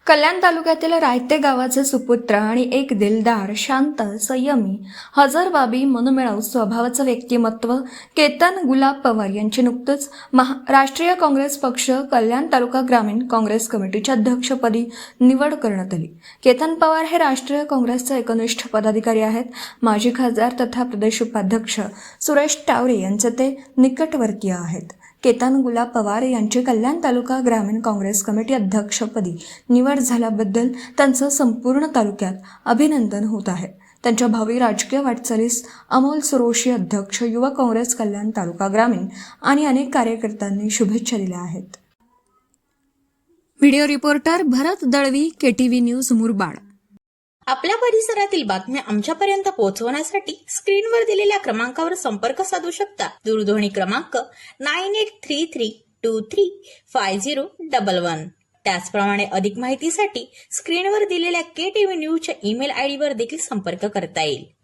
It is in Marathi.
कल्याण तालुक्यातील रायते गावाचे सुपुत्र आणि एक दिलदार, शांत, संयमी, हजरबाबी, मनमिळाऊ स्वभावाचं व्यक्तिमत्व केतन गुलाब पवार यांची नुकतंच राष्ट्रीय काँग्रेस पक्ष कल्याण तालुका ग्रामीण काँग्रेस कमिटीच्या अध्यक्षपदी निवड करण्यात आली. केतन पवार हे राष्ट्रीय काँग्रेसचे एकनिष्ठ पदाधिकारी आहेत. माजी खासदार तथा प्रदेश उपाध्यक्ष सुरेश टावरे यांचे ते निकटवर्तीय आहेत. केतन गुलाब पवार यांची कल्याण तालुका ग्रामीण काँग्रेस कमिटी अध्यक्षपदी निवड झाल्याबद्दल त्यांचं संपूर्ण तालुक्यात अभिनंदन होत आहे. त्यांच्या भावी राजकीय वाटचालीस अमोल सुरोशी, अध्यक्ष युवा काँग्रेस कल्याण तालुका ग्रामीण आणि अनेक कार्यकर्त्यांनी शुभेच्छा दिल्या आहेत. व्हिडिओ रिपोर्टर भरत दळवी, KTV न्यूज, मुरबाड. आपल्या परिसरातील बातम्या आमच्यापर्यंत पोहोचवण्यासाठी स्क्रीनवर दिलेल्या क्रमांकावर संपर्क साधू शकता. दूरध्वनी क्रमांक 9833235011. त्याचप्रमाणे अधिक माहितीसाठी स्क्रीनवर दिलेल्या KTV न्यूजच्या ईमेल ID वर देखील संपर्क करता येईल.